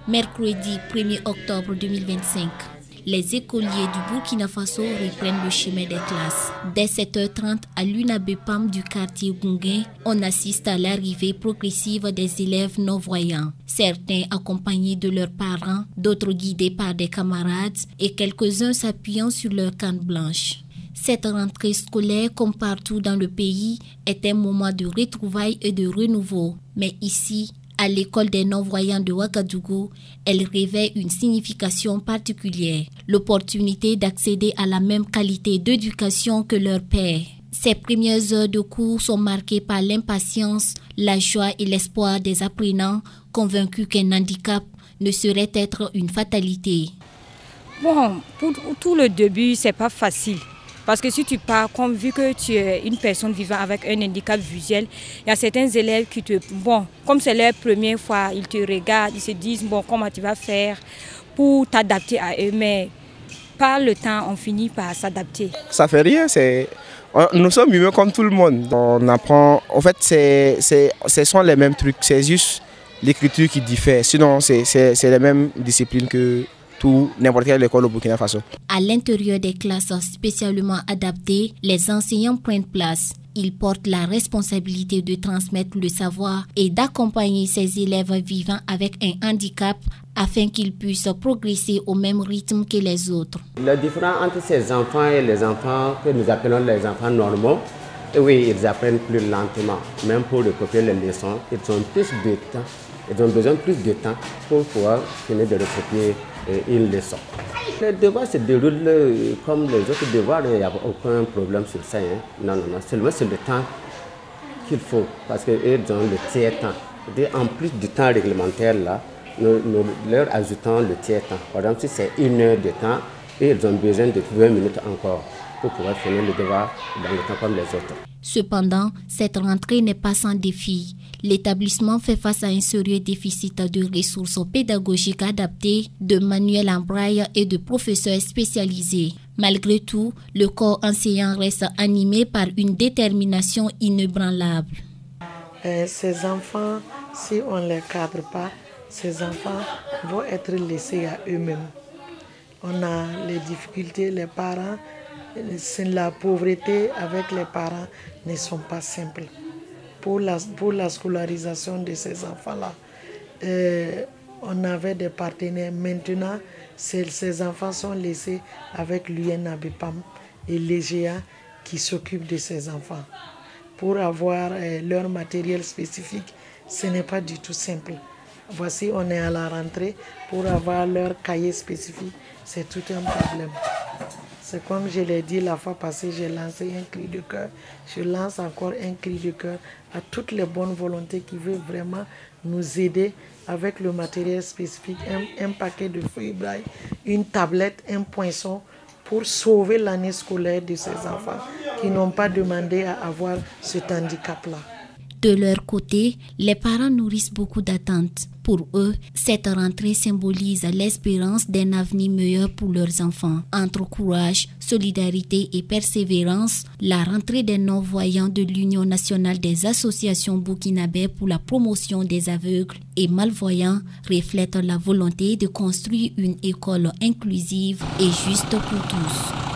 Mercredi 1er octobre 2025, les écoliers du Burkina Faso reprennent le chemin des classes. Dès 7h30 à l'UNABEPAM du quartier Gunguin, on assiste à l'arrivée progressive des élèves non-voyants. Certains accompagnés de leurs parents, d'autres guidés par des camarades et quelques-uns s'appuyant sur leur canne blanche. Cette rentrée scolaire, comme partout dans le pays, est un moment de retrouvailles et de renouveau. Mais ici, à l'école des non-voyants de Ouagadougou, elle revêt une signification particulière, l'opportunité d'accéder à la même qualité d'éducation que leurs pairs. Ces premières heures de cours sont marquées par l'impatience, la joie et l'espoir des apprenants, convaincus qu'un handicap ne saurait être une fatalité. Bon, pour tout le début, c'est pas facile. Parce que si tu pars, comme vu que tu es une personne vivant avec un handicap visuel, il y a certains élèves qui comme c'est leur première fois, ils te regardent, ils se disent, comment tu vas faire pour t'adapter à eux. Mais par le temps, on finit par s'adapter. Ça fait rien, nous sommes humains comme tout le monde. On apprend, en fait, ce sont les mêmes trucs, c'est juste l'écriture qui diffère. Sinon, c'est les mêmes disciplines que n'importe quelle école au Burkina Faso. À l'intérieur des classes spécialement adaptées, les enseignants prennent place. Ils portent la responsabilité de transmettre le savoir et d'accompagner ces élèves vivant avec un handicap afin qu'ils puissent progresser au même rythme que les autres. La différence entre ces enfants et les enfants que nous appelons les enfants normaux, oui, ils apprennent plus lentement. Même pour recopier les leçons, ils ont plus de temps. Ils ont besoin de plus de temps pour pouvoir finir de recopier une leçon. Le devoir se déroule comme les autres devoirs, il n'y a aucun problème sur ça. Non, seulement c'est le temps qu'il faut, parce qu'ils ont le tiers-temps. En plus du temps réglementaire, là, nous leur ajoutons le tiers-temps. Par exemple, si c'est 1 heure de temps, et ils ont besoin de 20 minutes encore pour pouvoir finir le devoir dans le temps comme les autres. Cependant, cette rentrée n'est pas sans défi. L'établissement fait face à un sérieux déficit de ressources pédagogiques adaptées, de manuels en braille et de professeurs spécialisés. Malgré tout, le corps enseignant reste animé par une détermination inébranlable. Ces enfants, si on ne les cadre pas, ces enfants vont être laissés à eux-mêmes. On a les difficultés, les parents, la pauvreté avec les parents ne sont pas simples. Pour la scolarisation de ces enfants-là, on avait des partenaires. Maintenant, ces enfants sont laissés avec l'UNABEPAM et l'EGA qui s'occupent de ces enfants. Pour avoir leur matériel spécifique, ce n'est pas du tout simple. Voici, on est à la rentrée. Pour avoir leur cahier spécifique, c'est tout un problème. C'est comme je l'ai dit la fois passée, j'ai lancé un cri de cœur. Je lance encore un cri de cœur à toutes les bonnes volontés qui veulent vraiment nous aider avec le matériel spécifique, un paquet de feuilles braille, une tablette, un poinçon pour sauver l'année scolaire de ces enfants qui n'ont pas demandé à avoir cet handicap-là. De leur côté, les parents nourrissent beaucoup d'attentes. Pour eux, cette rentrée symbolise l'espérance d'un avenir meilleur pour leurs enfants. Entre courage, solidarité et persévérance, la rentrée des non-voyants de l'Union nationale des associations burkinabè pour la promotion des aveugles et malvoyants reflète la volonté de construire une école inclusive et juste pour tous.